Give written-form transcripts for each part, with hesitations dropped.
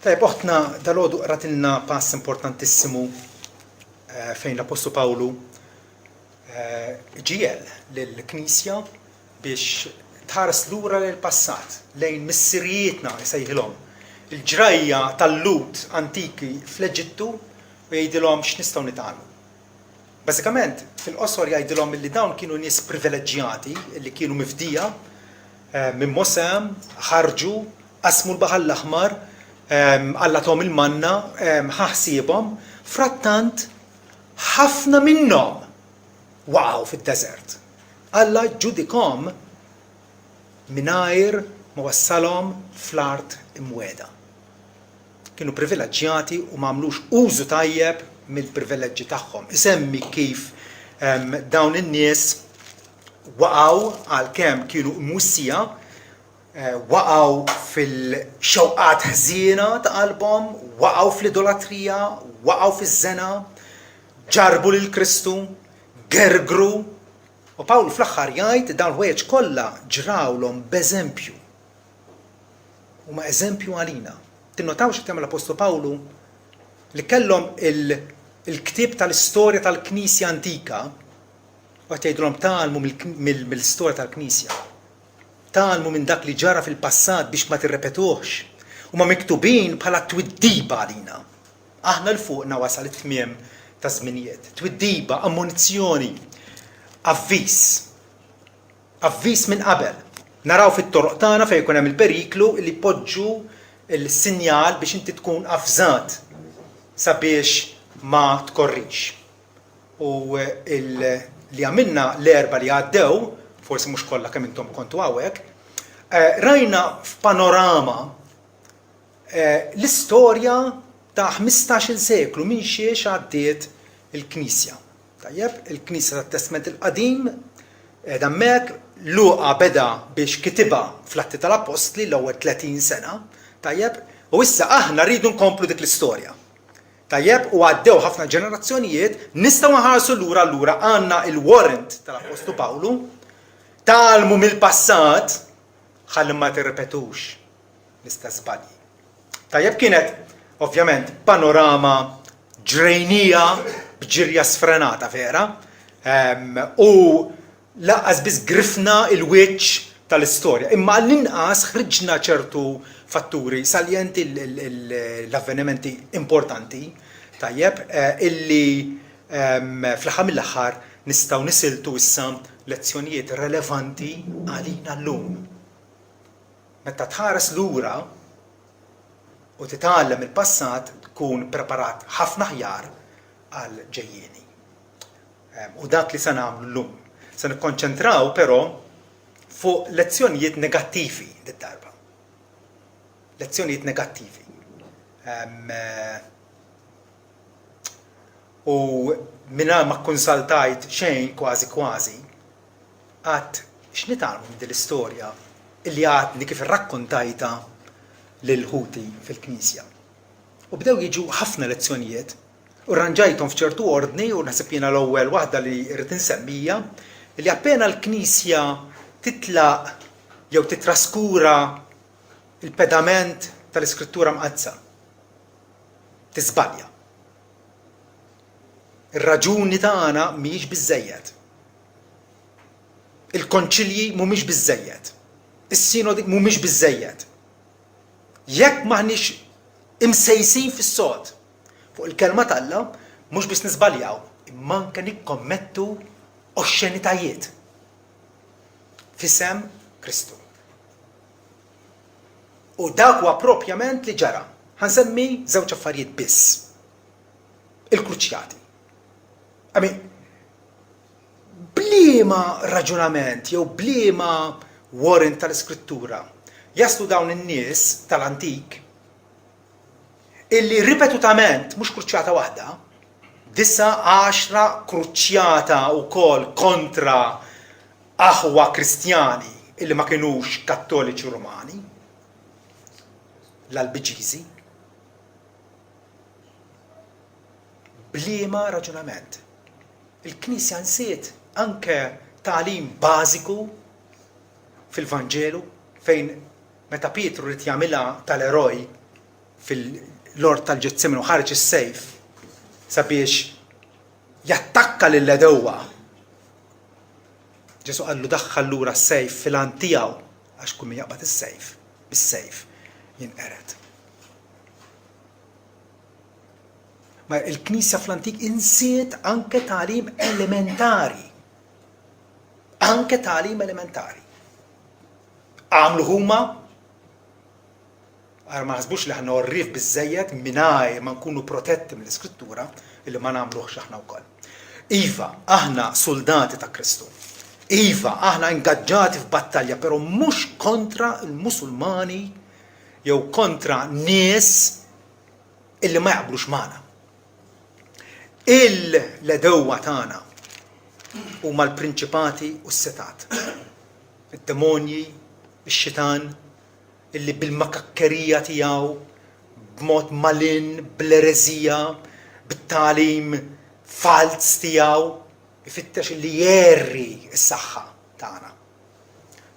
Tajb, oħtna dal-għodu ratilna pass importantissimu fejn l-Apostlu Pawlu ġiel lill-Knisja biex tħares lura lill-passat, lejn missirijietna jsejħilhom, il-ġrajja tal-lut antiki fl-Eġittu u jgħidilhom x'nistgħu nitgħallmu. Bażikament, fil-qosor jgħidilhom li dawn kienu nies privileġġjati li kienu mifdija minn Mosè, ħarġu, qasmu l-Baħar l-Aħmar, għallathom il-manna, ħaħsiebhom, frattant ħafna minnhom waqgħu fid-deżert. Alla ġudikhom mingħajr ma wassalhom fl-art imwiegħda. Kienu privileġġjati u m'għamlux użu tajjeb mill-privileġġi tagħhom. Isemmi kif dawn in-nies waqgħu għalkemm kienu mwissija, waqgħu fil-xewqat ħżiena ta' qalbhom, waqgħu fl-idolatrija, waqgħu fiż-żena, ġarbu lil Kristu, gergru. U Pawlu fl-aħħar jgħid dawn il-ħwejjeġ kollha ġrawlhom b'eżempju. Huma eżempju għalina. Tinnotaw x'għamel l-Apostlu Pawlu li kellhom il-ktieb tal-istorja tal-Knisja antika u qed jgħidulhom tgħallmu mill-istorja tal-Knisja. Tgħallmu minn dak li ġara fil-passat biex ma tirrepetuhx. Huma miktubin bħala twiddiba għalina. Aħna l-fuqna wasal it-tmiem ta' żminijiet. Twiddiba, ammonizzjoni, avviż. Avviż minn qabel. Naraw fit-toroq tagħna fejn jkun hemm il-periklu li poġġu il-sinjal biex inti tkun afżat sabiex ma tkorrix. U li għamilna l-erba li għaddew, forsi mhux kollha kemm intom kontu hawnhekk, rajna f'panorama l-istorja ta' 15-il seklu minn xiex għaddiet il-Knisja. Tajjeb, il-Knisja tat-Testament il-Qadim hemmhekk Luqa beda biex kitiba fl-Atti tal-Apostli l-ewwel 30 sena, tajjeb, u issa aħna rridu nkomplu dik l-istorja. Tajjeb, u għaddew ħafna ġenerazzjonijiet, nistgħu nħarsu lura għandna il-warrant tal-Apostlu Pawlu, tgħallmu mill-passat ħalli ma tirrepetux l-istess żbalji. Tajjeb, kienet ovvjament panorama ġrejnija b'ġirja sfrenata vera, u laqqas biss grifna il-wiċċ tal-istorja. Imma għall-inqas ħriġna ċertu fatturi saljenti l-avvenimenti importanti, tajjeb, illi fl-aħħar mill-aħħar nistgħu nisiltu issa lezzjonijiet relevanti għalina llum. Meta tħares lura u titgħallem il-passat tkun preparat ħafna aħjar għal ġejjieni. U dak li se nagħmlu llum. Se nikkonċentraw però fuq lezzjonijiet negattivi dit-darba. Lezzjonijiet negattivi. U mingħajr ma kkunsaltajt xejn kważi għadt x'nitgħallmu minn din l-istorja illi għadni kif irrakkontajta lil ħuti fil-Knisja. U bdew jiġu ħafna lezzjonijiet u rranġajthom f'ċertu ordni u naħseb jiena l-ewwel waħda li rrid insemmija li appena l-Knisja titlaq jew titraskura il-pedament tal-Iskrittura mqazza. Tiżbalja. Ir-raġuni tagħna mhijiex biżżejjed. Il-konċilji mhumiex biżżejjed. Is-sinodi mhumiex biżżejjed. Jekk m'aħniex imsejsin fis-sod fuq il-kelma t'Alla, mhux biss niżbaljaw, imma anke nikkommettu oxxenitajiet f'isem Kristu. U dak huwa proprjament li ġara. Ħansemmi żewġ affarijiet biss. Il-kruċjati. Bliema raġunament jew bliema warrant tal-Iskrittura jaslu dawn in-nies tal-antik illi ripetutament mhux kruċjata waħda, 9-10 kruċjata wkoll kontra aħwa Kristjani illi ma kinux Kattoliċi Rumani, l-Albiġiżi. Bliema raġunament. Il-Knisja nsiet anke tagħlim bażiku fil-Vanġelu fejn meta Pietru rid jagħmilha tal-eroj fil-Lord tal-Ġetsemani u ħareġ is-sejf sabiex jattakka lill-għedewwa. Ġesu qallu daħħal lura s-sejf fil-għan tiegħu għax kull min jaqbad is-sejf, bis-sejf jinqered. Ma il-Knisja fl-Antik insiet anke tagħlim elementari. Anke tagħlim elementari. Għamlu huma għar ma ħasbux li ħna orrif biżżejjed mingħajr ma nkunu protetti mill-Iskrittura illi ma nagħmluhx aħna wkoll. Iva, aħna soldati ta' Kristu. Iva, aħna ingaġġati f'battalja, però mhux kontra il-Musulmani jew kontra nies illi ma jaqblux magħna. L-għedewwa tagħna huma l-prinċipati u s-setat. Id-demonji, ix-xitan, illi bil-makakkerija tiegħu, b'mod malin, bl-erezija, bit-tagħlim falz tiegħu, ifittex illi jerri s-saħħa tagħna.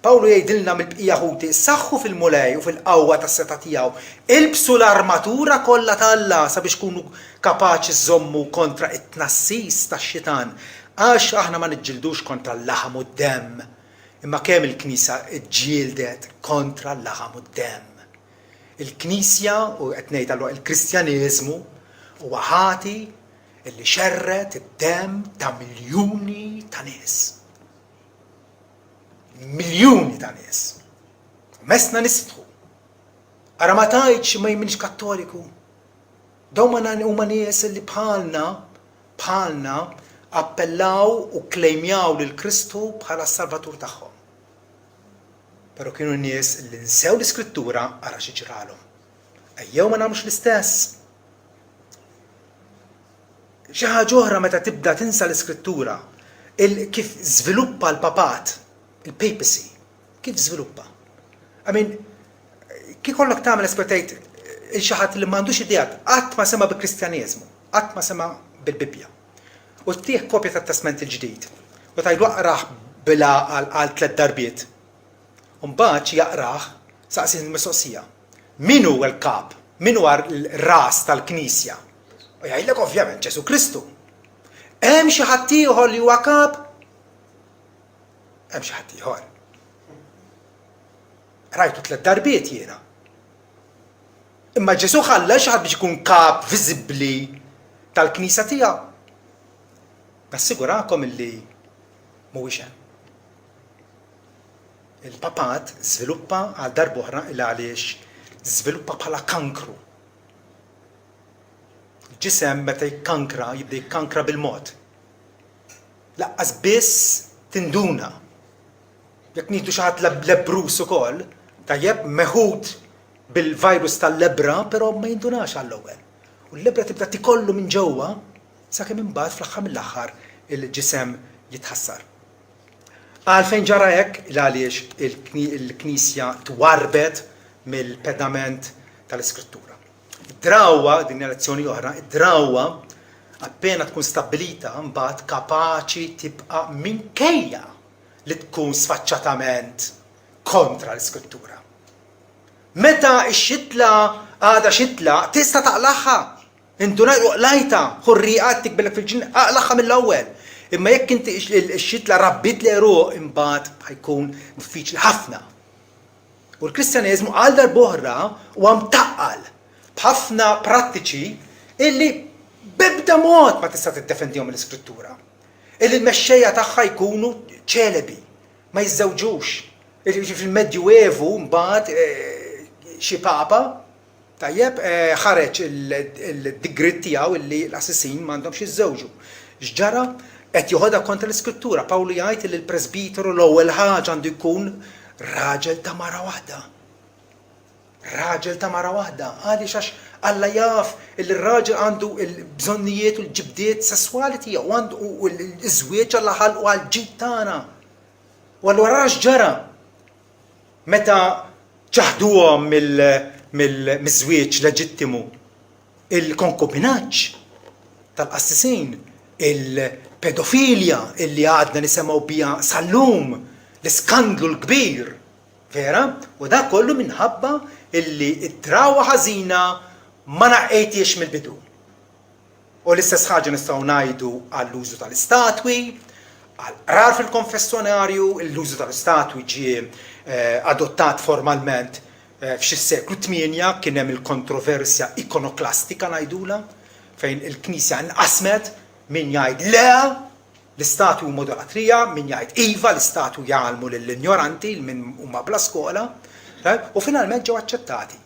Pawlu jgħidilna mill-bqija ħuti, saħħu fil-mulej u fil-qawwa tas-seta tiegħu, ilbsu l-armatura kollha tal-Alla sabiex kunu kapaċi żommu kontra it-tnassis tax-xitan, għax aħna ma niġġildux kontra l-laħam u d-demm, imma kemm il-Knisja ġġieldet kontra l-laħam u d-demm. Il-Knisja, u qed ngħid allura il-Kristjaniżmu, huwa ħati illi xerret id-demm ta' miljuni ta' nies. Miljuni ta' nies. Mesna nistħu. Ara ma tajtx ma jminx Kattoliku. Dawn huma nies li bħalna appellaw u klejmjaw lil Kristu bħala s-Salvatur tagħhom. Però kienu nies li nsew l-Iskrittura ara xi ġralhom. Ejjew ma nagħmlux l-istess. Xi ħaġa oħra meta tibda tinsa l-Iskrittura, kif żviluppa l-papat, il-papacy, kif żviluppa. Kif kollok tagħmel espertejt xi ħadd li m'għandux idejat, qatt ma sema bil-Kristjaneżmu, qatt ma sema bil-Bibbja. U tieħ kopja tat-Testament il-ġdid. U tgħidu aqrah bilha għal 3 darbiet. U mbagħad jaqrah saqsi l-mistoqsija. Min huwa l-kap? Min huwa r-ras tal-Knisja? U jgħidlek ovvjament Ġesu Kristu. Hemm xi ħadd ieħor li huwa kap? Hemm xi ħadd ieħor. Rajtu 3 darbiet jiena. Imma Ġesu ħalla xi ħadd biex ikun kap viżibbli tal-Knisja tiegħu. Nassigurakom illi mhuwiex hemm. Il-papat żviluppa għal darba oħra il għaliex żviluppa bħala kankru. Ġisem meta jikkankra jibda jikkankra bil-mod. Laqqas biss tinduna. Jekk nieħdu xi ħadd lebrus ukoll, tajjeb meħud bil-virus tal-lebra, però ma jindunax għall-ewwel. U l-lebra tibda tikollu minn ġewwa sakemm imbagħad fl-aħħar mill-aħħar il-ġisem jitħassar. Għalfejn ġara hekk għaliex il-Knisja twarbet mill-pedament tal-Iskrittura. Id-drawwa, din lezzjoni oħra, id-drawwa appena tkun stabbilita mbagħad kapaċi tibqa' minkejja li tkun sfaċċatament kontra l-Iskrittura. Meta x-xitla għadha xitla tista' taqlaħħa. Induna lajta, ħurriqat tikbellek fil-ġin, aqlaħħa mill-ewwel. Imma jekk inti x-xitla rabbit li ruq imbagħad ħajkun diffiċli ħafna. U l-Kristjaneżmu għal darb'oħra huwa mtaqqal b'ħafna prattiċi illi b'ebda mod ma tista' tiddefendihom l-Iskrittura. Illi l-mexxejja tagħha jkunu ċelebi, ma jiżżewġux. Fil-Medjuevu mbagħad xi papa tajjeb ħareġ il-digrit tiegħu illi l-assisin m'għandhomx jiżżewġu. X'ġara qed joħodha kontra l-Iskrittura. Pawlu jgħid li l-Presbiteru l-ewwel ħaġa għandu jkun raġel ta' mara waħda. Raġel ta' mara waħda. Għaliex għax Alla jaf il-raġel għandu l-bżonnijiet u l-ġibdiet sessuali tiegħu għandu l-iżwieġ Alla ħalqu għall-ġid tagħna. U allura x'ġara meta ċaħduhom mill-żwieġ leġittimu il-konkubinaġġ tal-qassisin, il-pedofilja illi għadna nisemgħu biha sal-lum, l-iskandlu l-kbir, vera? U da kollu minħabba illi id-drawwa ħażina ma naqqejtiex mill-bidu. U l-istess ħaġa nistgħu ngħidu għall-użu tal-istatwi, għall-qrar fil-konfessjonarju, l-użu tal-istatwi ġie adottat formalment f'xi seklu 8 kien hemm il-kontroversja ikonoklastika ngħidula fejn il-Knisja inqasmet min jgħid le l-istatwi huma idolatrija, min jgħid iva l-istatwi jgħalmu lill-injoranti min huma bla skola, u finalment ġew aċċettati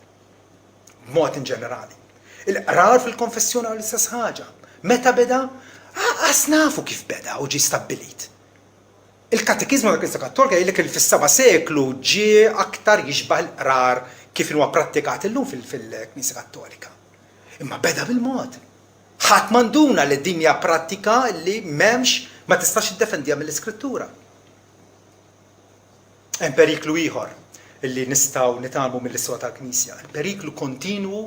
b'mod in ġenerali. Il-qrar fil-konfessjonarju l-istess ħaġa. Meta beda? Għas nafu kif beda u ġie stabbilit. Il-katekizmu tal-Knisja Kattolika jgħidlek li fis-7 seklu ġie aktar jixbaħ l-qrar kif huwa prattikat illum fil-Knisja Kattolika. Imma beda bil-mod. Ħadd m'għanduna li din hija prattika li m'hemmx ma tistax iddefendiha mill-Iskrittura. Hemm periklu ieħor illi nistgħu nitgħalmu mill-istorja tal-Knisja. Periklu kontinwu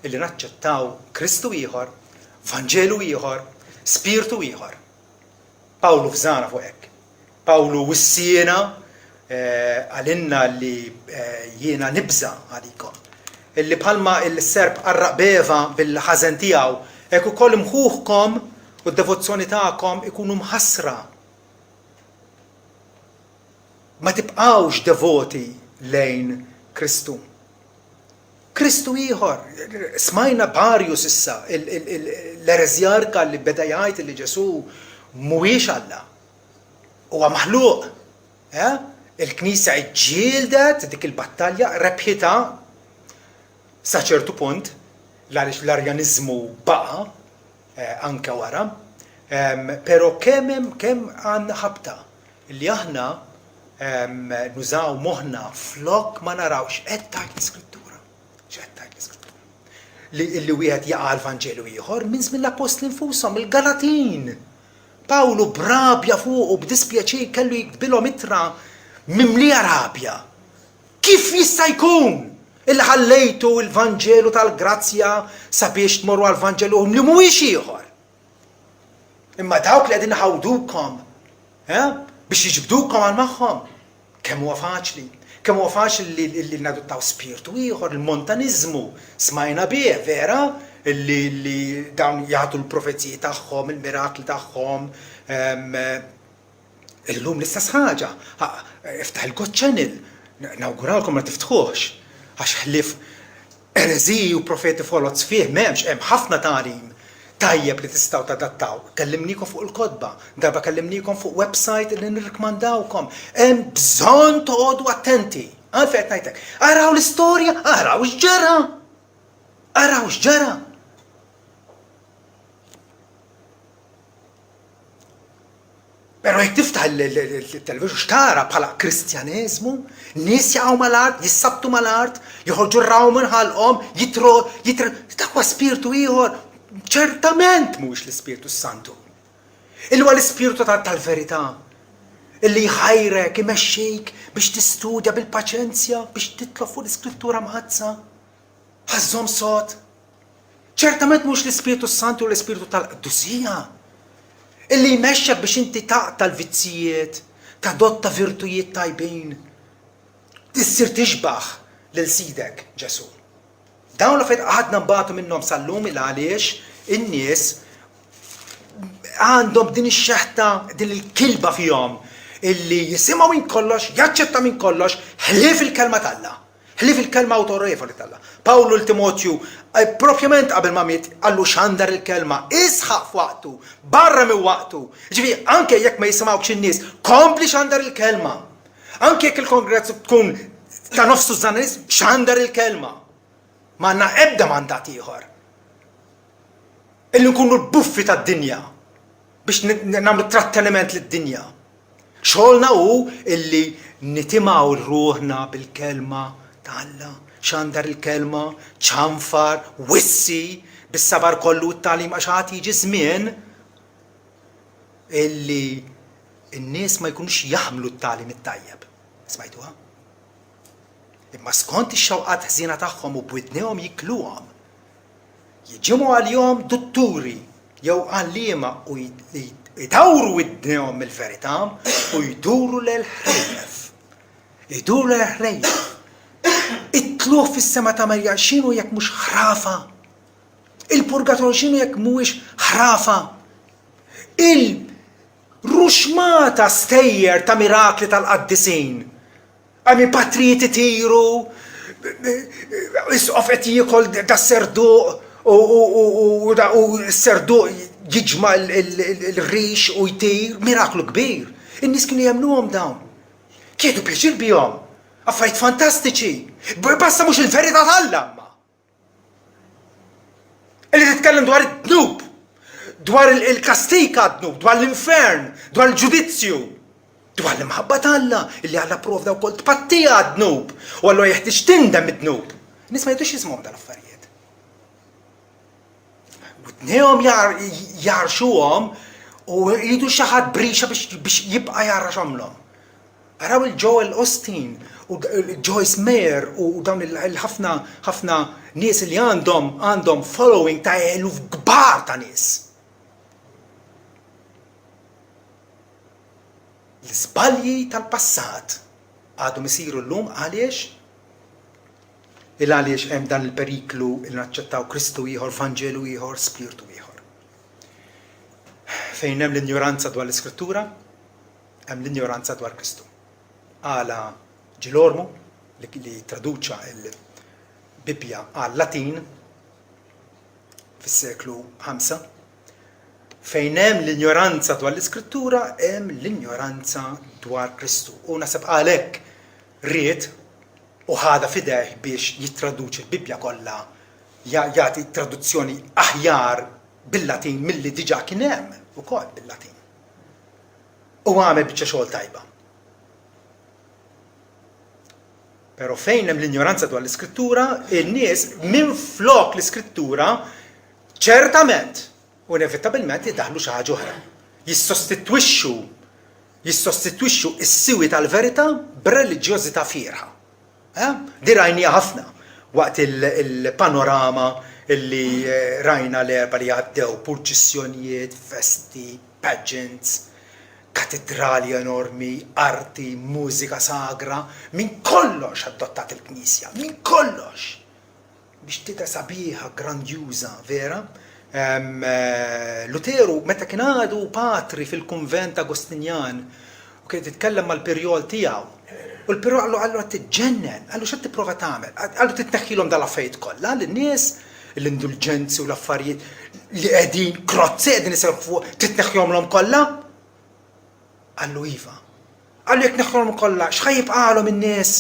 illi naċċettaw Kristu ieħor, Vanġelu ieħor, Spiritu ieħor. Pawlu fżana fuq hekk. Pawlu wissiena għalinna li jiena nibża għalikom. Illi bħalma il-serb qarraq beva bil-ħażen tiegħu, hekk ukoll imħuħkom u d-devozzjoni tagħkom ikunu mħassra. Ma tibqgħux devoti lejn Kristu. Kristu ieħor, smajna Barjus issa, l-erezjarka li beda jgħid li Ġesu mhuwiex Alla. Huwa maħluq. Il-Knisja ġġieldet dik il-battalja rebħitha sa ċertu punt għaliex l-Arjaniżmu baqa' anke wara, però kemm għandna ħabta li aħna nużaw moħħna flok ma narawx qed tgħid l-Iskrittura. Li wieħed jaqa' l-Vanġelu ieħor minn żmien l-Apostli nfushom il-Galatin. Pawlu brabja fuq u b'dispjaċir kellu jikbilhom ittra mimlija rabja. Kif jista' jkun illi ħallejtu l-Vanġelu tal-Grazzja sabiex tmorru għall-Vanġelu li mhuwiex ieħor. Imma dawk li qegħdin iħawdukom biex jiġbdukom għal magħhom. Kemm huwa faċli. Kemm huwa faċli li nadottaw spiritu ieħor, il-Montaniżmu, smajna bih, vera, li dawn jagħtu l-profeziji tagħhom, il-mirakli tagħhom, illum l-istess ħaġa. Iftaħ il-God Channel, nawguralkom ma tiftħuhx, għax ħlief ereżiji u profeti folozz fih m'hemmx, hemm ħafna tagħlim tajjeb li tistgħu tadattaw. Kellimnikom fuq il-kodba, darba kellimnikom fuq website li nirrikmandawkom. Hemm bżonn toqgħodu attenti. Għalfejn qed ngħidlek. Araw l-istorja, araw x'ġara. Araw x'ġara. Però jekk tiftaħ il-televiżjon x'tara bħala Kristjaneżmu, nies jaqgħu mal-art, jissabtu mal-art, joħorġu rraw minn ħalqhom, jitru, dak huwa spiritu ieħor. Ċertament mhuwiex l-Ispiritu Santu. Illi huwa l-Ispiritu tal-verità. Illi jħajrek, imexxik biex tistudja bil-paċenzja, biex titlob fuq l-Iskrittura mħazza. Ħażhom sod. Ċertament mhuwiex l-Ispiritu Santu u l-Ispiritu tal-Qdusija. Illi jmexxek biex inti taqta' l-vizzijiet, tadotta virtujiet tajbin. Tissir tixbaħ lil sidek Ġesu. Dawn l-affarijiet għadna nbagħtu minnhom sal-lum għaliex in-nies għandhom din ix-xeħta, din il-kilba fihom illi jisimgħu minn kollox, jaċċetta minn kollox, ħlief il-kelma t'Alla. Ħlief il-kelma awtorevoli t'Alla. Pawlu l-Timotju propjament qabel ma miet qallu x'għandar il-kelma, isħaq f'waqtu, barra minn waqtu. Ġifieri anke jekk ma jisimgħux in-nies, kompli x'għandar il-kelma. Anke jekk il-kongrazz tkun ta' nofsu żanis, x'għandar il-kelma. Ma għandna ebda mandat ieħor. Illi nkunu l-buffi tad-dinja biex nagħmlu tratteniment lid-dinja. Xogħolna hu illi nitimgħu ruħna bil-kelma ta' Alla, x'għandar il-kelma, ċanfar, wissi, bis-sabar kollu t-tagħlim għax ħadd jiġi żmien illi n-nies ma jkunux jaħmlu t-tagħlim it-tajjeb. Smajtuha? Imma skont ix-xewqat ħżiena tagħhom u b'widnihom jikluhom. Jiġimgħu għalihom dutturi jew għalliema u jdawru widnihom mill-verità u jduru l-ħrejjef. Iduru l-ħrejjef. Itluh fis-sema ta' Marja x'inhu jekk mhux ħrafa Il-purgatorju x'inhu jekk mhuwiex ħrafa. Il-ruxmata stejjer ta' mirakli tal-qaddisin. Għami patrieti tiru, isqof qed jiekol da' serduq u s-serduq jiġma l-rix u jtir, miraklu kbir. In-nies kienu jemnuhom dawn. Kiedu pjaċir bihom, affarijiet fantastiċi. Basta mhux il-verità tal-Alla. Illi titkellem dwar id-dnub, dwar il-kastik għad-dnub, dwar l-infern, dwar il-ġudizzju, dwar l-imħabba tal-Alla, illi Alla provda wkoll tpattija għad-dnub, u Alla jeħtieġ tindem id-dnub. Nies ma jidux jismhom dal-affarijiet. U tnejhom jarxuhom u jridu xi ħadd brixa biex jibqa' jara x'għamlhom. Araw il-Joel Osteen u Joyce Meyer u dawn il-ħafna nies li għandhom following ta' eluf kbar ta' nies. L-iżbalji tal-passat għadhom isiru llum għaliex? Għaliex hemm dan il-periklu li naċċettaw Kristu ieħor, Vanġelu ieħor, Spiritu ieħor. Fejn hemm l-injoranza dwar l-Iskrittura, hemm l-injoranza dwar Kristu. Għala Ġilormu li traduċa il-Bibja għal-Latin fis-seklu 5, fejn hemm l-injoranza dwar l-Iskrittura, hemm l-injoranza dwar Kristu. U nasab għalhekk ried u ħada fideh biex jittraduċi l-Bibja kollha jagħti traduzzjoni aħjar bil-Latin milli diġà kien hemm ukoll bil-Latin. U għamel biċċa xogħol tajba. Pero fejn hemm l-injoranza dwar l-Iskrittura, in-nies minflok l-Iskrittura ċertament u inevitabilment jiddaħlu xi ħaġa oħra. Jissostitwixxu s-siwi tal-verità b'reliġjożità fierħa. Di rajnija ħafna waqt il-panorama illi rajna l-erba li għaddew purċissjonijiet, festi, pageants, katedrali enormi, arti, mużika sagra, minn kollox adottat il-Knisja, minn kollox. Biex tita sabiħa, grandjuża, vera? Luteru, meta kien għadu patri fil-konvent Agostinjan, u kien titkellem mal-perjol tiegħu, u l-perjol għallu għat tġennen, għallu x'qed tipprova tagħmel, għallu titneħħilhom dal-affarijiet kollha, l-nies l-indulġenzi u l-affarijiet li qegħdin krozzi qegħdin iserħu titneħħihomlhom kollha? Għallu iva. Għallu jekk neħħolhom kollha, x'ħajibqalhom in-nies?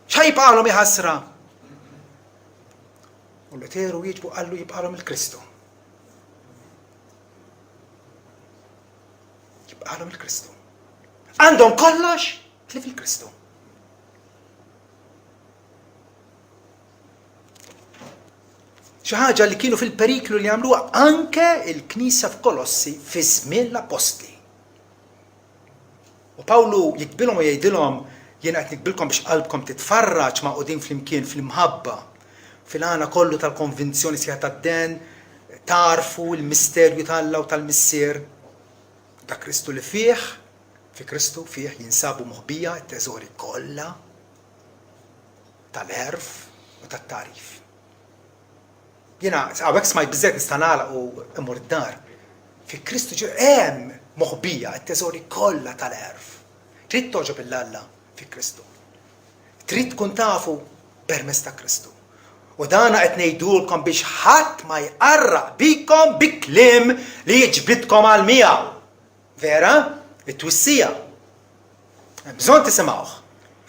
X'ħajibqalhom iħasra? U Luteru jieġbu għallu jibqalhom il-Kristu. Jibqalhom il-Kristu. Għandhom kollox li fil-Kristu. Xi ħaġa li kienu fil-periklu li għamluha anke il-Knisja f'Kolossi fi żmien l-Apostli. U Pawlu jikbilhom u jgħidilhom jien qed nikbilkom biex qalbkom titfarraġ ma' qudiem flimkien fl-imħabba. Fil-għana kollu tal-konvinzjoni sieħa tad-den, tarfu l-misterju tal-Alla u tal-missier ta' Kristu li fih, fi Kristu fih jinsabu moħbija t-teżori kollha tal-erf u tat-tarif. Jiena hawnhekk smajt biżżejjed nista' nagħlaq u immur id-dar. Fi Kristu hemm moħbija t-teżori kollha tal-erf. Trid toġob il-Alla fi Kristu. Trid tkun tafu permezz ta' Kristu. U dana qed ngħidulkom biex ħadd ma jqarraq bikom bi kliem li jiġbidkom għal miegħu. Vera? It-twissija. Bżonn tisimgħuh.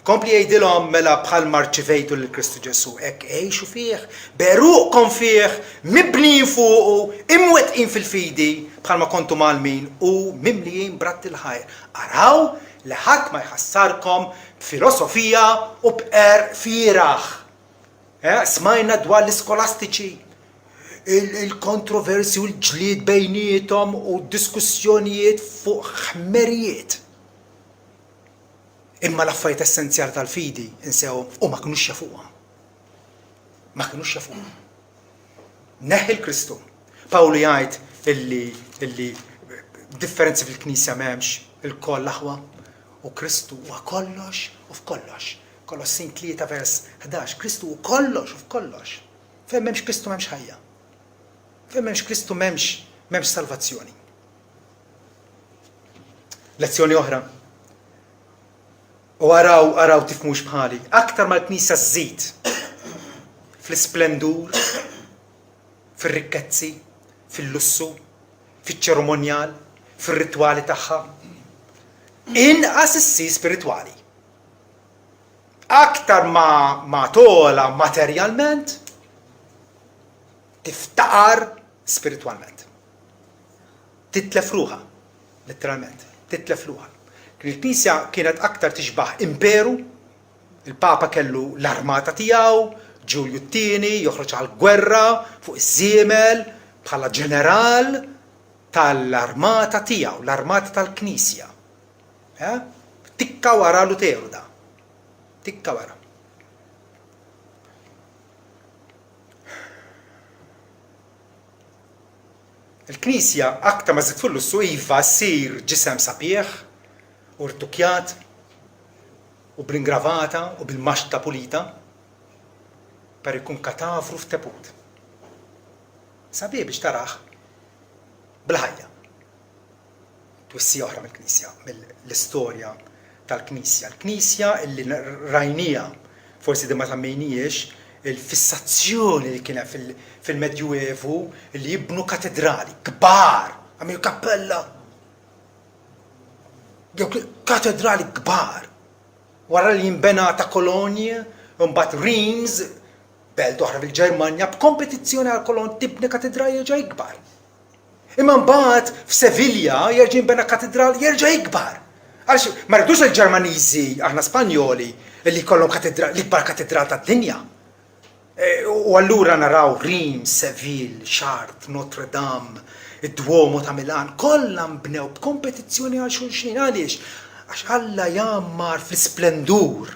Kompli jgħidilhom mela bħal marċivejtu lil Kristu Ġesu, hekk għejxu fih, beruqkom fih, mibnin fuqu, imwettqin fil-fidi bħalma kontu malmin u mimlijin bratt il-ħajr. Araw li ħadd ma jħassarkom b'filosofija u b'qer fieraħ. Smajna dwar l-iskolastiċi, il-kontroversi u l-ġlied bejnietom u diskussjonijiet fuq ħmerijiet. Imma l-affarijiet essenzjali tal-fidi insewhom u ma kinux jafuhom. Ma kinux jafuhom. Neħħi l-Kristu. Pawlu jgħid illi differenzi fil-Knisja m'hemmx, il-koll aħwa u Kristu huwa kollox u f'kollox. Kolossin 3 vers 11, Kristu hu kollox u f'kollox. Fejn m'hemmx Kristu m'hemmx ħajja. Fejn m'hemmx Kristu m'hemmx salvazzjoni. Lezzjoni oħra. U araw tifmux bħali. Aktar mal-Knisja żżid fl-isplendur, fir-rikkezzi, fil-lussu, fiċ-ċeremonjal, fir-ritwali tagħha. Inqas issir spiritwali. Aktar ma tola materjalment, tiftaqar spiritwalment. Titlef ruħha, letteralment, titlef ruħha. Il-Knisja kienet aktar tixbaħ imperu, il-Papa kellu l-armata tiegħu, Ġulju t-tieni joħroġ għall-gwerra fuq iż-żiemel bħala ġeneral tal-armata tiegħu, l-armata tal-Knisja. Tikka wara Luteru da. Tikka wara. Il-Knisja aktar ma żied fil-lussu iva ssir ġisem sabiħ, u rtukjat, u bl-ingravata, u bil-maxta pulita, per ikun katafru f'teput. Sabiħ biex taraħ bil-ħajja. Twissija oħra mill-Knisja, mill-istorja tal-Knisja. L-Knisja illi rajnija, forsi di ma tammejniex, il-fissazzjoni li kienet fil-Medjuevu li jibnu katedrali kbar, għamilu kappella. Katedrali kbar. Wara li jimbena ta' Kolonja, mbagħad Reims, belt oħra fil-Ġermanja, b'kompetizzjoni għal Kolon tibni katedrali jerġa' ikbar. Imma mbagħad f'Sevilla jerġa' jinbena katedrali jerġa' ikbar. Għaliex ma rridux il-Ġermaniżi aħna Spanjoli li jkollhom l-ikbar katedral tad-dinja. U allura naraw Reims, Seville, Chartres, Notre Dame, id-Duomo ta' Milan, kollha mbnew b'kompetizzjoni għal xulxin għaliex għax Alla jammar fl-isplendur.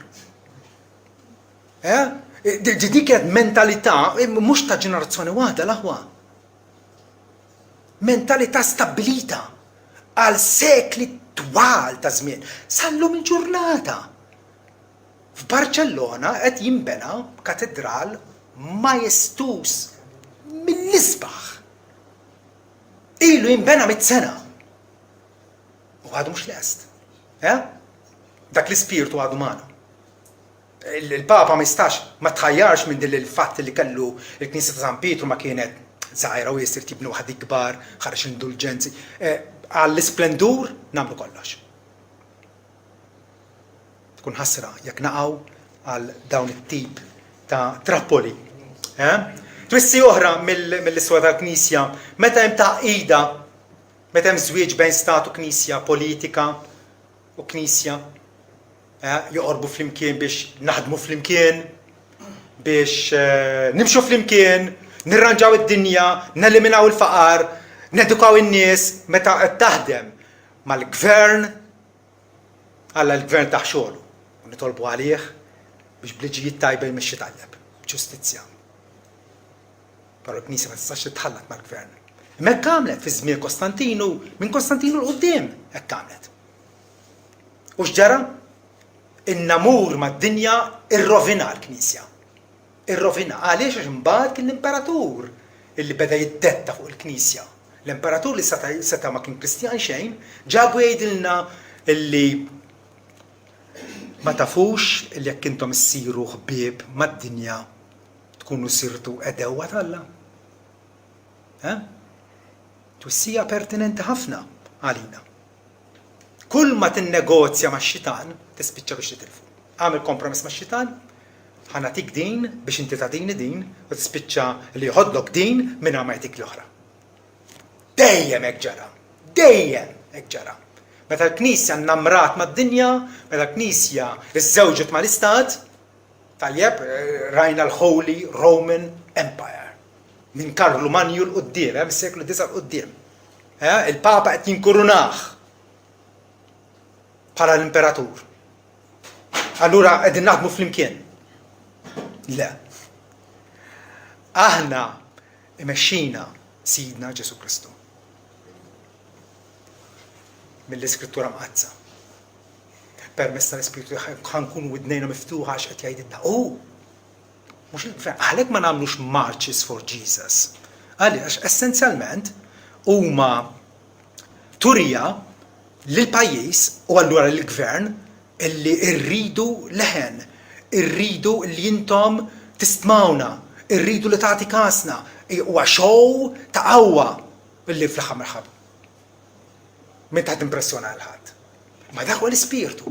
Dik kienet mentalità mhux ta' ġenerazzjoni waħda l-aħwa. Mentalità stabbilita għal sekli twal ta' żmien. Sallum il-ġurnata. F'Barcellona qed jinbena katedral majestus mill-isbaħ. Ilu jinbena mit-sena. U għadu mhux lest. Dak l-ispirtu għadu magħna. Il-Papa ma jistax ma tħajjarx minn din il-fatt li kellu il-Knisja ta' San Pietru ma kienet żgħira u jisir tibnu waħed kbar, ħareġ indulġenzi. Għall-isplendur nagħmlu kollox. Tkun ħasra jekk naqgħu għal dawn it-tip ta' trappoli. Twissi oħra mill-iswa tal-Knisja, meta hemm taqida, meta hemm żwieġ bejn statu Knisja, politika u Knisja, joqorbu flimkien biex naħdmu flimkien, biex nimxu flimkien, nirranġaw id-dinja, neliminaw il-faqar, nedukaw in-nies meta qed taħdem mal-gvern alla l-gvern taħ xogħlu. U nitolbu għalih biex bliġijiet tajba jmexxi tajjeb, ġustizzja. Però l-Knisja ma tistax titħallat mal-gvern. Imma hekk għamlet fi żmien Kostantinu, minn Kostantinu l-qudiem hekk għamlet. U x'ġara? In-namur mad-dinja irrovina l-Knisja. Irrovina. Għaliex għax imbagħad kien l-imperatur illi beda jiddetta fuq il-Knisja. L-imperatur li seta ma kien Kristjan xejn, ġabu jgħidilna illi ma tafux illi jekk intom issiru ħbieb mad-dinja tkunu sirtu edewa tal-Alla. Twissija pertinenti ħafna għalina. Kull ma tinnegozja max-xitan tispiċċa biex titilfu. Għamil kompromess max-xitan, ħanatik din biex inti tagħtini din u tispiċċa li jħoddok din minn ma jtik l-oħra. Dejjem hekk ġara. Dejjem hekk ġara. Meta l-Knisja nnamrat mad-dinja, meta l-Knisja iżżewġet mal-Istat, tajjeb rajna l-Holy Roman Empire. Minn Karlu Manju l-qudiem, mis-seklu 9 l-qudiem. Il-Papa qed jinkurunah bħala l-imperatur. Allura qegħdin naħdmu flimkien. Le. Aħna imexxina Sidna Ġesu Kristu. Mill-Iskrittura mqazza. Permezz tal-Ispiritu ħankunu widnejna miftuħa għax qed jgħidilna. Mhux il-gvern, għalhekk ma nagħmlux marches for Jesus. Għaliex essenzjalment huma turija lill-pajjiż u allura lill-gvern illi rridu leħen, irridu li intom tistmawna, irridu li tagħti kasna, huwa show ta' qawwa illi fl-aħħar marħab. Min taħt impressjona l-ħadd. Ma dak huwa l-ispirtu.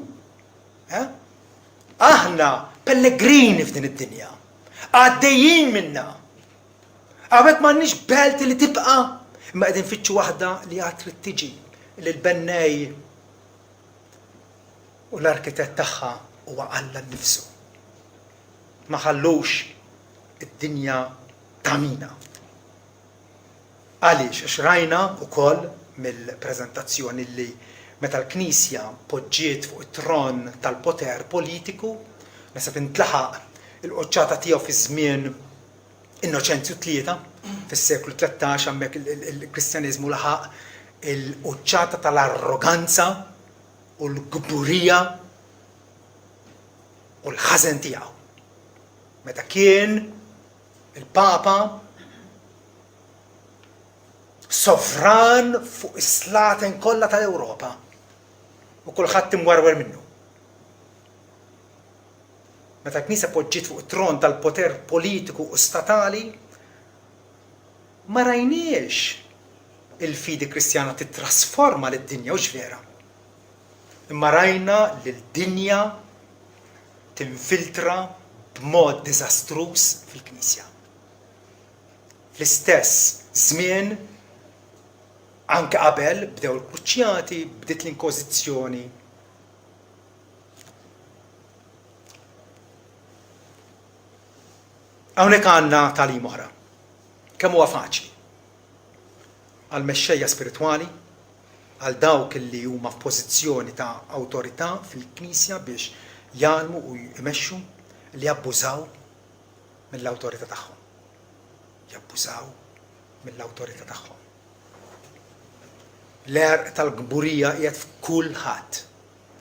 Aħna pellegrini f'din id-dinja. Għaddejjin minna. Għawek m'għandniex belt li tibqa' imma qegħdin fitxu waħda li għad trid tiġi li l-bennej u l-arkitett tagħha huwa Alla nnifsu. Ma ħallux id-dinja tamina. Għaliex għax rajna wkoll mill-preżentazzjoni li meta l-Knisja poġġiet fuq it-tron tal-poter politiku, nasab intlaħaq il-qoċċata tiegħu fi żmien Innoċenzju III fis-seklu 13 hemmhekk il-Kristjaniżmu laħaq il-qoċċata tal-arroganza u l-gburija u l-ħażen tiegħu. Meta kien il-Papa sovran fuq is-slaten kollha tal-Ewropa u kulħadd imwarwer minnu. Meta l-Knisja poġġiet fuq it-tron tal-poter politiku u statali, ma rajniex il-fidi Kristjana titrasforma lid-dinja u ġvera. Imma rajna li l-dinja tinfiltra b'mod diżastruż fil-Knisja. Fl-istess żmien anke qabel bdew il-kruċjati, bdiet l-Inkwiżizzjoni. Hawnhekk għandna tagħlim oħra. Kemm huwa faċli għal mexxejja spiritwali, għal dawk li huma f'pożizzjoni ta' awtorità fil-Knisja biex jgħalmu u jmexxu li jabbużaw mill-awtorità tagħhom. Jabbużaw mill-awtorità tagħhom. L-għerq tal-gburija qiegħed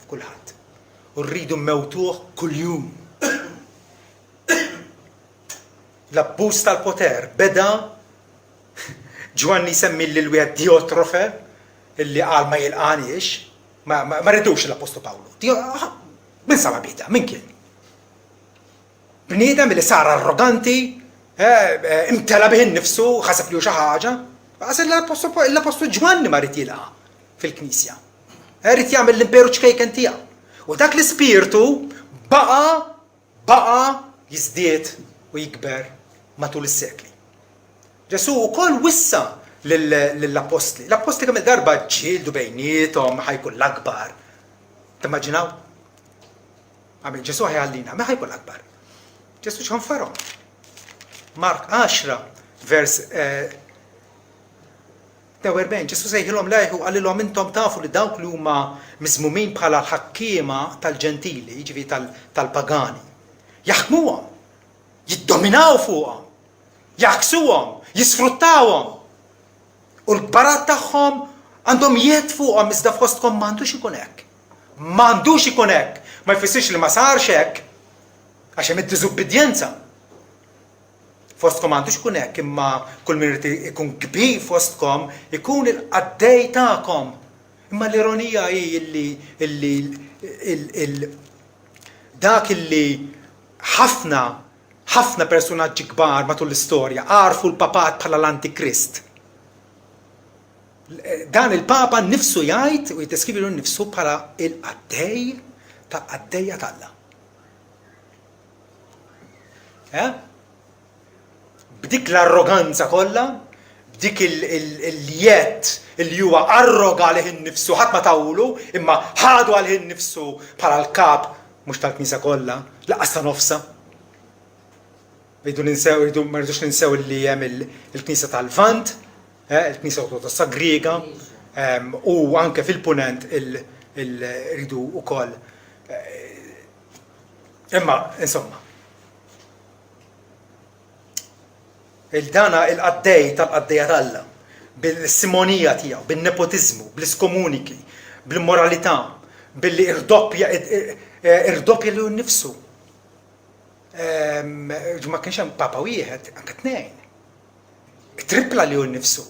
f'kulħadd. U rridu mmewtuh kuljum. L-abbuż tal-poter beda Ġwanni semmi l-wieħed Diotrofe illi qal ma jilqanix, ma rridux l-Apostlu Pawlu. Min sama bida, min kien? Bniedem li sar arroganti, imtela bih innifsu, ħaseb li xi ħaġa. L-Apostlu Ġwanni ma rrid jilqa' fil-Knisja. Rrid jagħmel l-imperu ċkejken tiegħu. U dak l-ispirtu baqa' jiżdied u jikber matul is-sekli. Ġesu wkoll wissa lill-Apostli. L-Apostli kemm il-darba ġġieldu bejniethom ħajkun l-akbar. Timmaġinaw? Għamil Ġesu ħajħallina, ma ħajkun l-akbar. Ġesu x'ħanfarhom. Mark 10 vers 42, Ġesu sejħilhom lejħu għalilhom intom tafu li dawk li huma miżmumin bħala l-ħakkiema tal-ġentili, jiġifieri tal-pagani, jaħkmuhom, jiddominaw fuqhom, jaqsuhom, jisfruttawhom. U l-kbarat tagħhom għandhom jiet fuqhom iżda fostkom m'għandux ikun hekk. M'għandux ikun hekk. Ma jfissirx li ma sarx hekk għax hemm id-diżubbidjenza. Fostkom għandux ikun hekk, imma kull min irid ikun kbir fostkom ikun il-qaddej tagħkom. Imma l-ironija hi illi dak illi ħafna personaġġi kbar matul l-istorja għarfu l-papat bħala l-Antikrist. Dan il-Papa nnifsu jgħid u jiddeskrivi nnifsu bħala il-qaddej ta' qaddejja talla. B'dik l-arroganza kollha, b'dik il-jiet li huwa arroga għalih innifsu ħadd ma tawlu, imma ħadu għalih innifsu bħala l-kap mhux tal-Knisja kollha, laqas ta' nofsa. Ma rridux ninsew li hemm il-Knisja tal-Lvant, il-Knisja Ortodossa Griega, u anke fil-punent rridu wkoll. Imma, insomma, il-dana il-qaddej tal-qaddejja talla, bil-simonija tiegħu, bil-nepotizmu, bl-iskomuniki, bil-moralità, billi irdoppja li nnifsu. Ma kienx hemm papa wieħed, anke tnejn. tripla li hu nnifsu.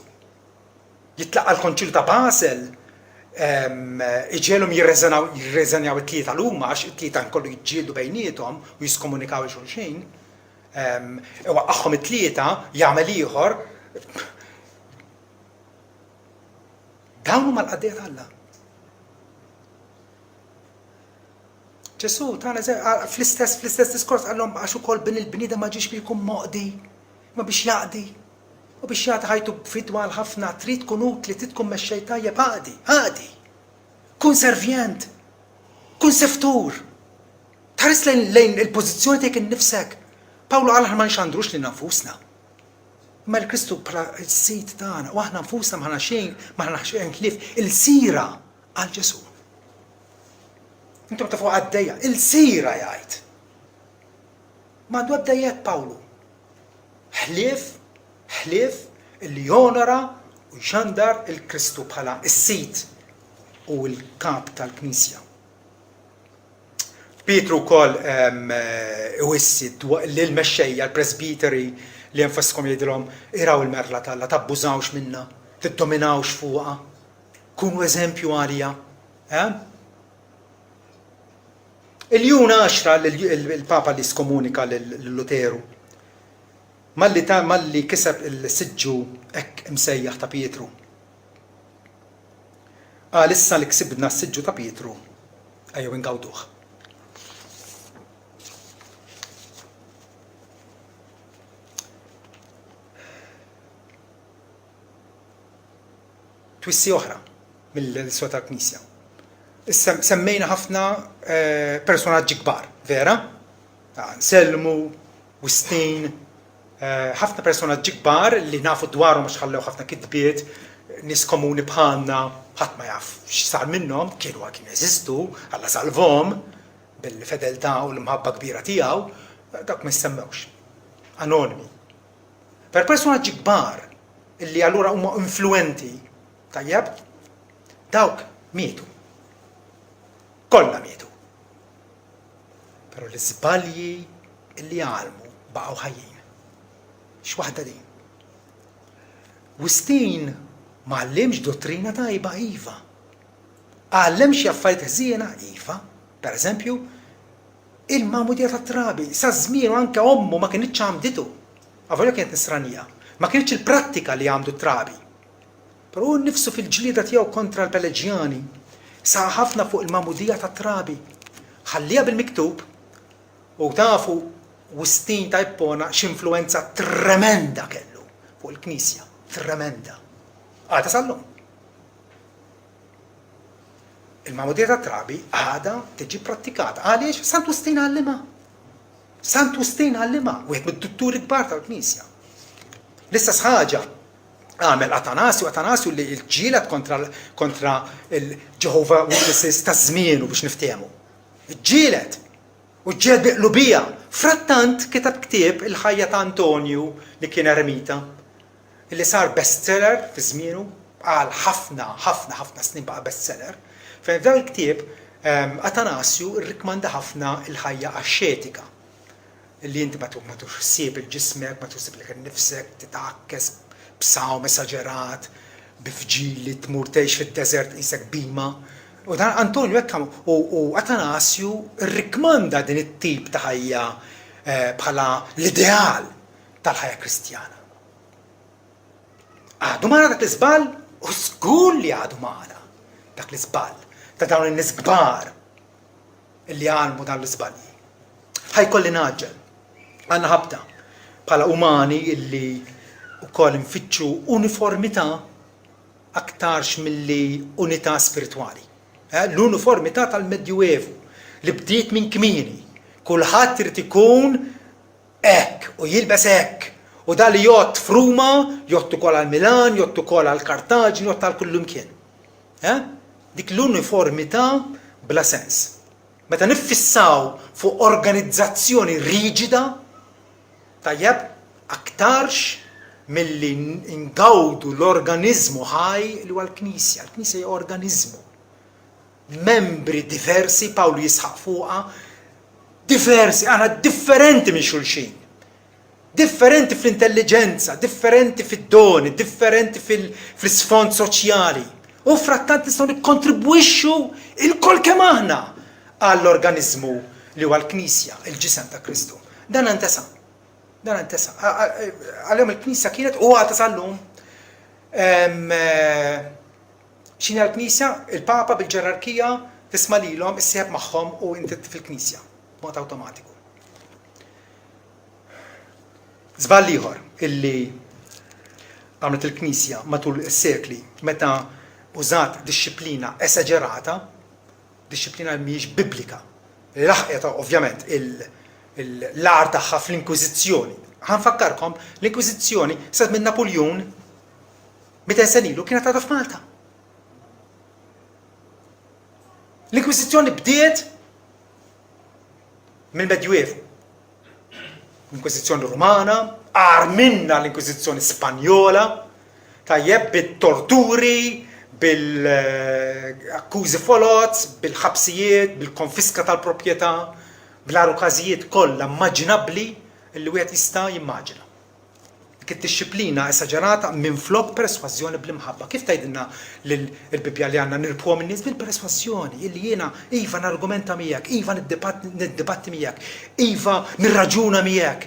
Jitlaqqa l-Konċilju ta' Basel, iġelhom jirreżenjaw it-tlieta l-huma għax it-tlieta nkollu jiġġieldu bejniethom u jiskomunikaw xulxin. Waqqagħhom it-tlieta jagħmel ieħor. Dawn huma l-qaddiet Alla. Ġesu tagħna fl-istess diskors għalhom għax ukoll bin il-bniedem ma ġiex biex jkun moqdi, ma biex jaqdi. U biex jagħti ħajtu b'fidwa ħafna trid tkun utli, trid tkun mexxej tajjeb għadi. Kun servjent, kun seftur. Tħares lejn il-pożizzjoni tiegħek innifsek. Pawlu qal ma nxandrux lil nfusna. Imma l-Kristu bħala s-sit tagħna u aħna nfusna ma xejn ħlief il-sira għal Ġesu. Intom tafu għaddejja, il-sira jgħid. M'għandu għaddejjat Pawlu. ħlief illi jonora u jxandar il-Kristu bħala s-sit u l-kap tal-Knisja. Pietru wkoll iwissi l-mexxejja l-presbiteri li jenfaskom jgħidilhom iraw il-merla tagħla, tabbużawx minnha, tiddominawx fuqha, kunu eżempju għalija. Il-jun 10 il-Papa li skomunika l-Luteru malli kiseb il-siġġu hekk imsejjaħ ta' Pietru. Issa li ksibna s-siġġu ta' Pietru, ejjew ingawduh. Twissi oħra mill-iswa tal-Knisja. Semmejna ħafna personaġġi kbar, vera? Anselmu, Wistin, ħafna personaġġi kbar li nafu dwarhom għax ħallew ħafna kitbiet, nies komuni bħalna, ħadd ma jaf x'sar minnhom, kienu jeżistu, Alla salvhom bil-fedeltà u l-mħabba kbira tiegħu, dak ma jissemmewx. Anonimi. Per personaġġi kbar illi allura huma influenti, tajjeb, dawk mietu. Kollha mietu. Però l-iżbalji illi għalmu baqgħu ħajjin. X'waħda din? Wistin ma għallimx dottrina tajba iva. Għallem xi affarijiet ħżiena iva. Pereżempju, il-Magħmudija tat-Trabi, sa żmienu anke ommu ma kienitx għamditu. Avolja kienet nisranija. Ma kienx il-prattika li għamdu Trabi. Però hu nnifsu fil-ġlieda tiegħu kontra l-Peleġjani sa ħafna fuq il-Magħmudija tat-Trabi. Ħallija bil-miktub u tafu Wistin ta' Ippona x'influenza tremenda kellu fuq il-Knisja, tremenda. Għada sal-lum. Il-Magħmudija tat-Trabi għada tiġi prattikata. Għaliex? Sant Wistin għallima. Sant Wistin għallima, wieħed mid-dutturi kbar tal-Knisja. L-istess ħaġa għamel Atanasju li ġielet kontra il-Jehovah Witnesses ta' żmienu biex niftehmu. Ġielet. U ġiet biqlubija. Frattant kitab ktieb il-ħajja ta' Antonju li kien eremita, illi sar bestseller fi żmienu, għal ħafna snin baqa' bestseller. Fejn f'dan il-ktieb Atanasju rrikmanda ħafna il-ħajja axxetika. Illi inti ma tuħsib il-ġismek, ma tuħsib li nifsek, titakkes b'saw esaġerat, bifġili tmur tgħix fid-deżert isek bima. U dan Antonju hekkam u Atanasju rrikmanda din it-tip ta' ħajja bħala l-ideal tal-ħajja Kristjana. Għadu magħna dak l-iżball u żgur li għadu magħna dak l-iżball ta' dawn in-nies kbar illi għalmu dan l-iżbalji. Ħajkolli naġġel. Għandna ħabta bħala umani illi wkoll infittxu uniformità aktarx milli unità spiritwali. L-uniformità tal-Medjuevu li bdiet minn kmieni. Kulħadd irid ikun hekk u jilbes hekk. U da li jgħod f'Ruma, jgħod ukoll għal Milan, jgħod ukoll għal Kartaġi, jgħod għal kullu mkien. Dik l-uniformità bla sens. Meta niffissaw fuq organizzazzjoni riġida, tajjeb aktarx milli ngawdu l-organizmu ħaj li huwa l-Knisja. L-Knisja hija organizmu. Membri diversi, Pawlu jisħaq fuqha, diversi, għana differenti minn xulxin. differenti fl-intelligenza, differenti fid-doni, differenti fl-sfond soċjali. U frattant nistgħu nikkontribwixxu il-kol kemm aħna għall-organizmu li huwa l-Knisja, il-ġisem ta' Kristu. Dan intesa'. Għalhom il-Knisja kienet u għad tasallum x'inhi l-Knisja, il-Papa bil-ġerarkija tisma' lilhom issieħeb magħhom u inti fil-Knisja b'mod awtomatiku. Żball ieħor illi għamlet il-Knisja matul is-sekli meta użat dixxilpina esaġerata, dixxilpina li mhijiex biblika, li laħqet ovvjament l-ar tagħha fl-Inkwiżizzjoni. Ħanfakkarkom l-Inkwiżizzjoni sed minn Napoleon 200 sena ilu kienet għadha f'Malta. L-Inkwiżizzjoni bdiet mill-Medjuevu. L-Inkwiżizzjoni Rumana, minna l-Inkwiżizzjoni Spanjola, tajjeb bit-torturi, bil-akkużi folot, bil-ħabsijiet, bil-konfiska tal-proprjetà, bil-arukażijiet kollha immaġinabbli li wieħed jista' jimmaġina. Dik id-dixxilpina esaġerata minflok persważjoni bl-imħabba. Kif tgħidilna l-Bibja li għandna nirbħuhom in-nies bil-persważjoni, illi jiena iva nargumenta miegħek, iva niddibatti miegħek, iva nirraġuna miegħek,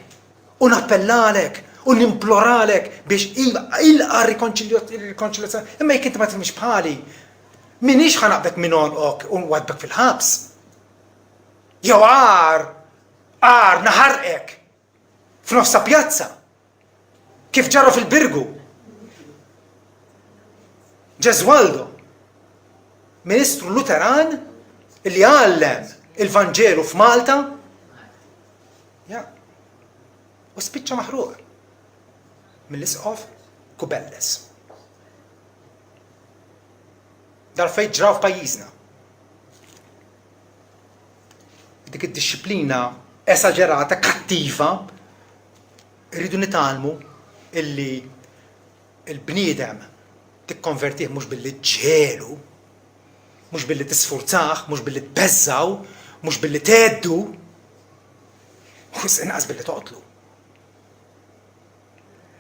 u nappellalek, u nimploralek biex iva ilqa' rikonċiljazzjoni. Imma jekk inti ma tifhimx bħali, minix ħanaqbek minn għonqok u nwadbek fil-ħabs. Jew għar naħarqek f'nofsa pjazza. Kif ġara fil-Birgu. Gesualdo, Ministru Luteran li għallem il-Vanġelu f'Malta, u spiċċa maħruq mill-isqof Kubelles. Dal-fejn ġraw f'pajjiżna. Dik id-dixxilpina esaġerata, kattiva, rridu nitgħallmu illi il-bniedem tikkonvertih mhux billi ġġielu, mhux billi tisfurzah, mhux billi tbeżżaw, mhux billi tgħeddu, u inqas billi toqtlu.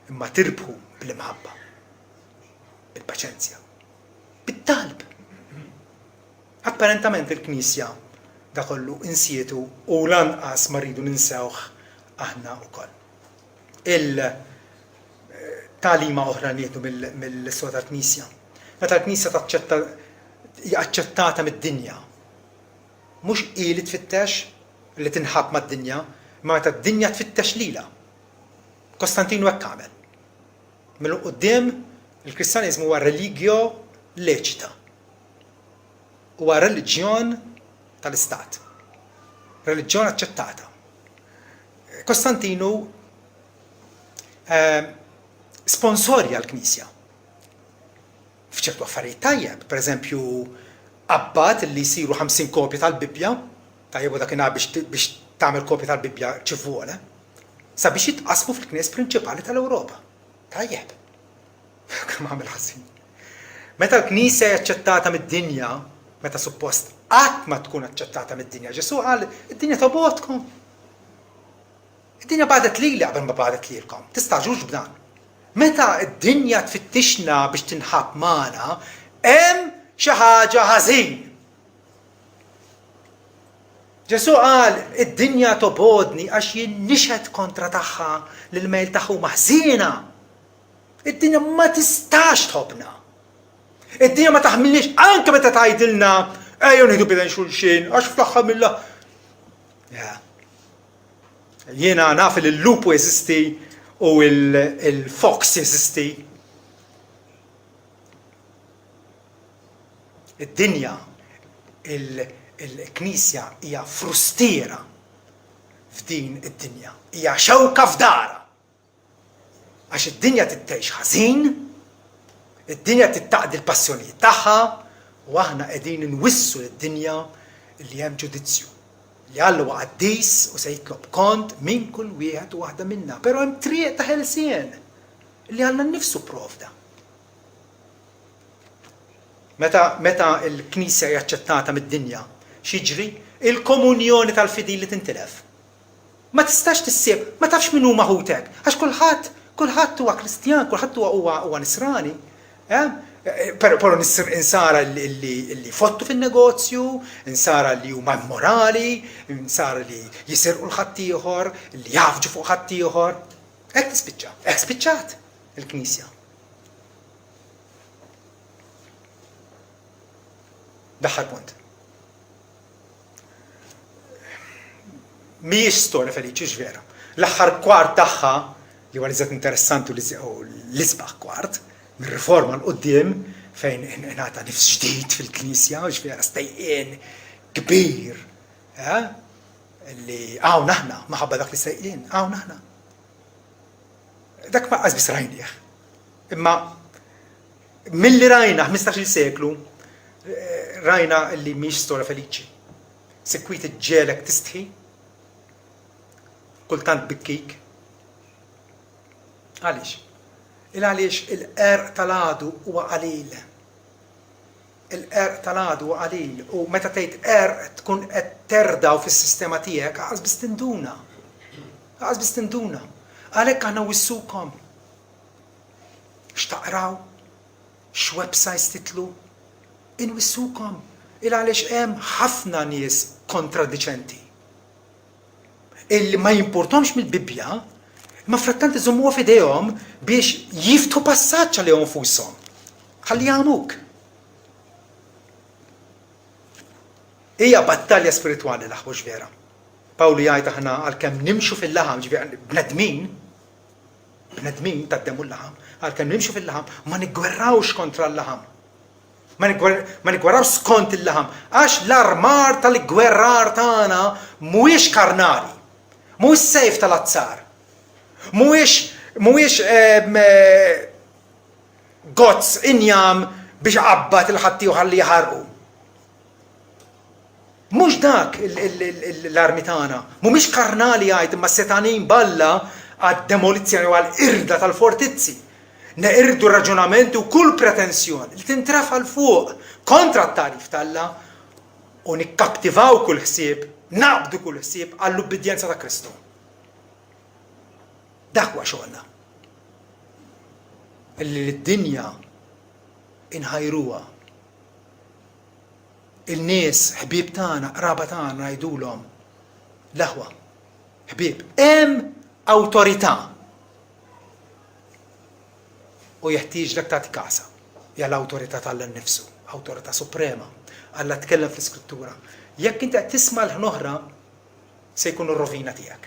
Imma tirbħu bil-imħabba, bil-paċenzja, bit-talb. Apparentament il-Knisja da kollu insietu u lanqas ma rridu ninsewh aħna wkoll. Talima oħra nieħdu mill-istorja tal-Knisja. Meta l-Knisja aċċettata mid-dinja. Mhux ili tfittex li tinħabb mad-dinja, ma meta d-dinja tfittex lilha. Kostantinu hekk għamel. Mill-qudiem il-Kristjaniżmu huwa religio leċita. Huwa reliġjon tal-Istat. Reliġjon aċċettata. Kostantinu sponsorja l-Knisja. F'ċertu affarijiet tajjeb, pereżempju abbat li jsiru 50 kopja tal-Bibja, tajjeb u dakinhar biex tagħmel kopja tal-Bibja ċivwole, sabiex jitqasmu fil-Knies prinċipali tal-Ewropa. Tajjeb. Kemm għamel ħażin. Meta l-Knisja hija aċċettata mid-dinja, meta suppost qatt ma tkun aċċettata mid-dinja, Ġesu qal id-dinja tobgħodkom. Id-dinja badet lili qabel ma badet lilkom. Tistaġux b'dan. Meta d-dinja tfittixna biex tinħabb magħna, hemm xi ħaġa ħażin. Ġesu qal id-dinja tobodni għax jien nixed kontra tagħha li l-mejl tagħha ħażina. Id-dinja ma tistax tħobbna. Id-dinja ma taħmilniex anke meta tgħidilna ejjew nieħdu bidejn xulxin għax fl-aħħar mill jiena naf li l-lupu jeżisti u il-fox jeżisti. Id-dinja, il-Knisja hija frustiera f'din id-dinja, hija xewka f'dara. Għax id-dinja tittgħix ħażin, id-dinja tittaqdi l-passjonijiet tagħha u aħna qegħdin inwissu lid-dinja li hemm ġudizzju. Li Allu għaddis u se jitlob kont minn kull wieħed u waħda minna. Però hemm triq ta' ħelsien li Alla nnifsu provda. Meta l-Knisja hija aċċettata mid-dinja, x'jiġri? Il-komunjoni tal-fidili tintilef. Ma tistax tissib, ma tafx min huma ħutek, għax kulħadd huwa Kristjan, kulħadd huwa Nisrani. Però insara li fottu fin-negozju, insara li huma immorali, insara li jisirqu l-ħadd ieħor, li jafġu fuq ħadd ieħor. Hekk tispiċċa, hekk spiċċat il-Knisja. Daħħal punt. Mhijiex storja feliċi x'vera. L-aħħar kwart tagħha li huwa liżgħet interessanti u l-isbaħ kwart mir-riforma l-qudiem fejn ingħata nifs ġdid fil-Knisja u x'vera stejqien kbir li hawn aħna maħabba dak li stejqien, hawn aħna. Dak ma qasbis rajnieh. Imma milli rajna 15-il seklu rajna li mhix storja feliċi. Sekwit iġġielek tistħi, kultant bikkik. Għaliex? Għaliex il-qerq tal-għadu huwa qalil. Il-qerq tal-għadu huwa qalil. U meta tgħid qerq tkun qed terdaw fis-sistema tiegħek ħaqas biss tinduna. Ħaqas biss tinduna. Għalhekk aħna wissukom. X'taqraw? X'websites titlu? Inwissukom. Għaliex hemm ħafna nies kontradiċenti. Illi ma jimportomx mill-Bibja, ma frattant iżommuha f'idejhom biex jiftħu passaġġ għalihom infushom. Ħalli jagħmluk. Hija battalja spiritwali l-aħħux vera. Pawlu jgħid aħna għalkemm nimxu fil-laħam, ġifieri bnedmin tad-demu l-laħam, għalkemm nimxu fil-laħam ma niggwerrawx kontra l-laħam. Ma niggwerraw skont il-laħam, għax l-armar tal-gwerrar tagħna mhuwiex karnali. Mhuwiex sejf tal-azzar. Mhuwiex gozz injam biex qabbat il-ħadd ħalli jaħarqu. Mhux dak l-armi tagħna, mhumiex karnali għajt imma setanin balla għad-demolizzjoni u għall-irda tal-fortizzi. Neqirdu raġunamenti u kull pretenzjoni li tintrafa l-fuq kontra t-tarif tal-Alla u nikkaptivaw kull ħsieb, naqbdu kull ħsieb għall-ubbidjenza ta' Kristu. Dak huwa xogħolna. Illi l-dinja inħajruha. Il-nies ħbieb tagħna, qraba tagħna ngħidulhom l-aħwa. Ħbieb, hemm awtorità. U jeħtieġlek tagħti kasa. Hija l-awtorità tal-Alla nnifsu, awtorità suprema. Alla tkellem fl-Iskrittura. Jekk inti qed tisma' l-oħra se jkun ir-rovina tiegħek.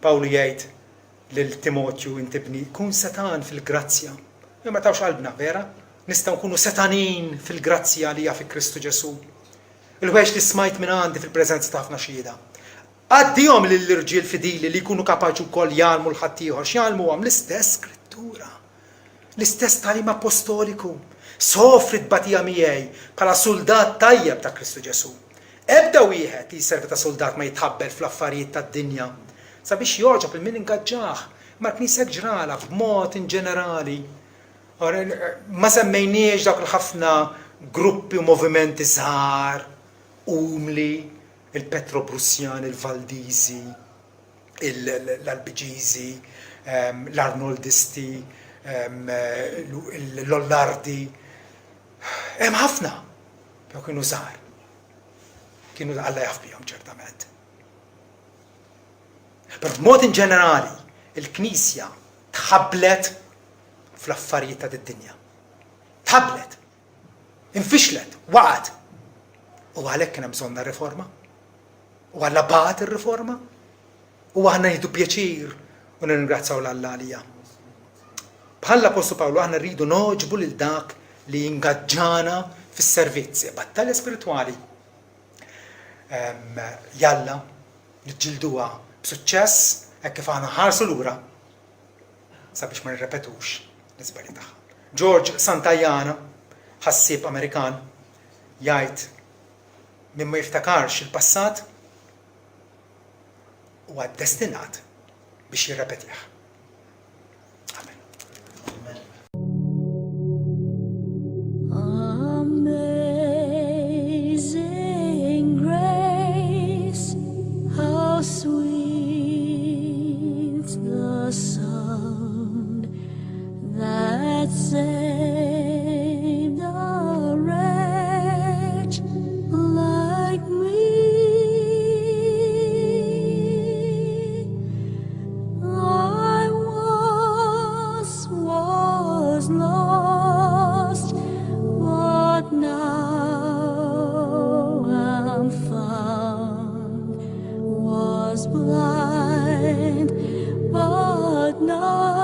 Pawlu jgħid lil Timotju intibni kun setan fil-grazzja. Ma tawx qalbna, vera? Nistgħu nkunu setanin fil-grazzja li hija fi Kristu Ġesu. Il-ħweġ li smajt minn għandi fil-preżenza ta' ħafna xhieda. Għaddihom lill-irġiel fidili li jkunu kapaċi wkoll jgħalmu l-ħadd ieħor, x'jgħalmuhom l-istess Skrittura. L-istess talim apostoliku. Sofri tbatija miegħi bħala soldat tajjeb ta' Kristu Ġesu. Ebda wieħed li jservi ta' soldat ma jitħabbel fl-affarijiet tad-dinja sabiex joġob il-min ingaġġah, ma knisek ġrala b'mod in ġenerali. Ma semmejniex dak il-ħafna gruppi u movimenti żgħar, umli, il-Petro-Brussjani, il-Valdizi, l-Albiġiżi, l-Arnoldisti, l-Ollardi. Hemm ħafna. Jew kienu żgħar. Kienu Alla jaf bihom ċertament. Per b'mod in ġenerali, il-Knisja tħabblet fl-affarijiet ta' id-dinja. Tħabblet. Infixlet, waqgħet. U għalhekk kien hemm bżonn riforma. U għalla bagħat ir-riforma. U aħna nieħdu pjaċir u nirringrazzaw l-Alla għalija. Bħalla Apostolu Pawlu aħna rridu noġbu lil dak li jingaġġana fis-servizzi, battalja spiritwali. Jalla niġġilduha b'suċċess hekk kif aħna ħarsu lura sabiex ma nirrepetux l-iżbalji tagħha. George Santayana, ħassieb Amerikan, jgħid min ma jiftakarx il-passat huwa ddestinat biex jirrepetih. Amazing grace, how sweet. blind, but now